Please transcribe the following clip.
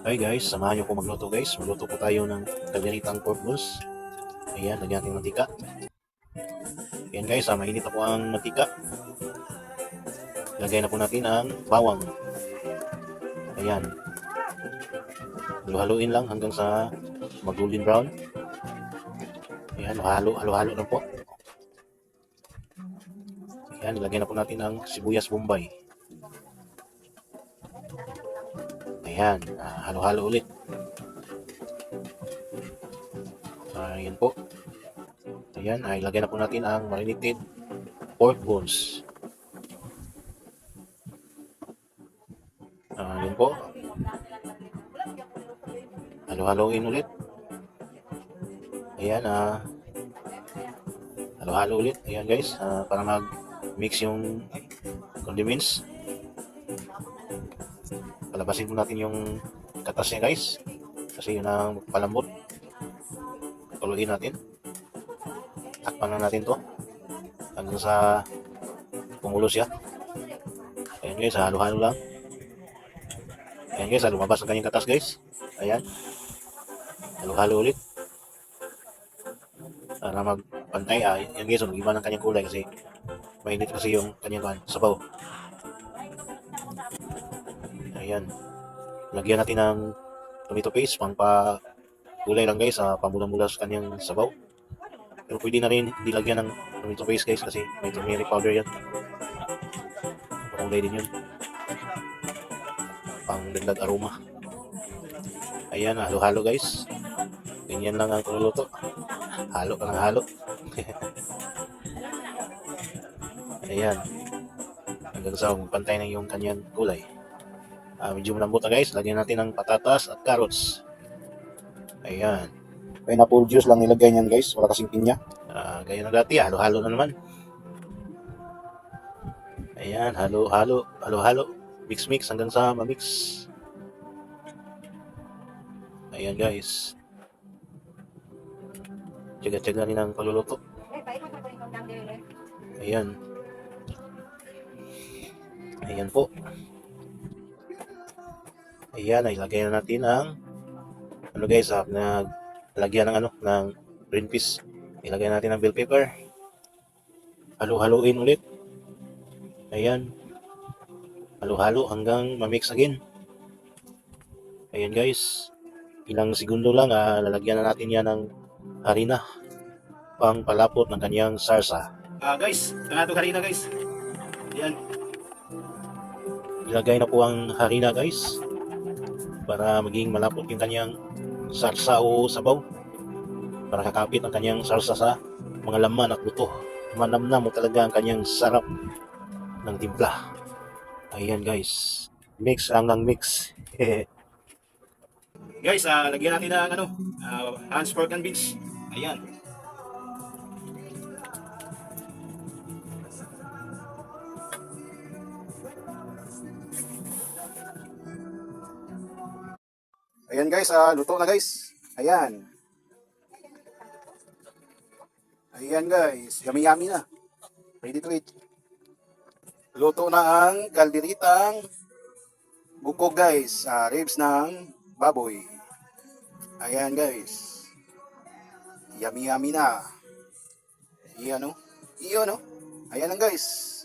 Hi guys, samahan niyo po magluto guys. Magluto po tayo ng kagaritang pork balls. Ayan, lagyan natin mantika. Ayan guys, mainit na po ang mantika. Lagay na po natin ang bawang. Ayan. Halu-haluin lang hanggang sa mag-golden brown. Ayan, halo-halo lang po. Ayan, ilagay na po natin ang sibuyas bombay. Ayan, halo-halo ulit. Ayan po. Ayan, ilagay na po natin ang marinated pork bones. Ayan po. Halo-haloin ulit. Ayan, halo-halo ulit. Ayan guys, para mag-mix yung condiments. Palabasin po natin yung katas niya guys. Kasi yun ang palambot. Tuluin natin. Takpan na natin to. Hanggang sa kumulo siya. Ayan guys, halo-halo lang. Ayan guys, lumabas ang kanyang katas guys. Ayan. Halo-halo ulit. Para magpantay. Ayan guys, mag-iba ng kanyang kulay kasi mainit kasi yung kanyang sabaw. Ayan. Lagyan natin ng tomato paste, gulay lang guys, pamula-mula sa kanyang sabaw. Pero pwede na rin dilagyan ng tomato paste guys kasi may turmeric powder yan. Pangulay din yun. Pang dagdag aroma. Ayan, halo-halo guys. Ganyan lang ang kululuto. Halo ka ng halo. Ayan. Hanggang sa pantay na yung kanyang kulay. Medyo malambot na guys. Lagyan natin ng patatas at carrots. Ayan. Pineapple juice lang nilagay niyan guys. Wala kasing pinya. Gaya na dati. Halo-halo na naman. Ayan. Halo-halo. Halo-halo. Mix-mix hanggang sa ma-mix. Ayan guys. Tiyaga-tiyaga rin ang pagluluto. Ayan. Ayan po. Ayan, ilagay na natin ang guys, lagyan ng green peas. Ilagay natin ang bell pepper. Halo-haloin ulit. Ayan. Halo-halo hanggang ma-mix again. Ayan guys. Ilang segundo lang, lalagyan na natin yan ng harina pang palapot ng kanyang sarsa. Guys, ito harina guys. Ayan. Ilagay na po ang harina guys para maging malapot yung kanyang sarsa o sabaw. Para kakapit ang kanyang sarsa sa mga laman at buto. Manamnam mo talaga ang kanyang sarap ng timpla. Ayan guys. Mix hanggang mix. Guys, lagyan natin ng Hans pork and beans. Ayan. Ayan guys, luto na guys. Ayan. Ayan guys, yummy na. Ready to eat. Luto na ang kalderitang bukog guys. Ribs ng baboy. Ayan guys. Yummy na. Iyan o. Ayan lang guys.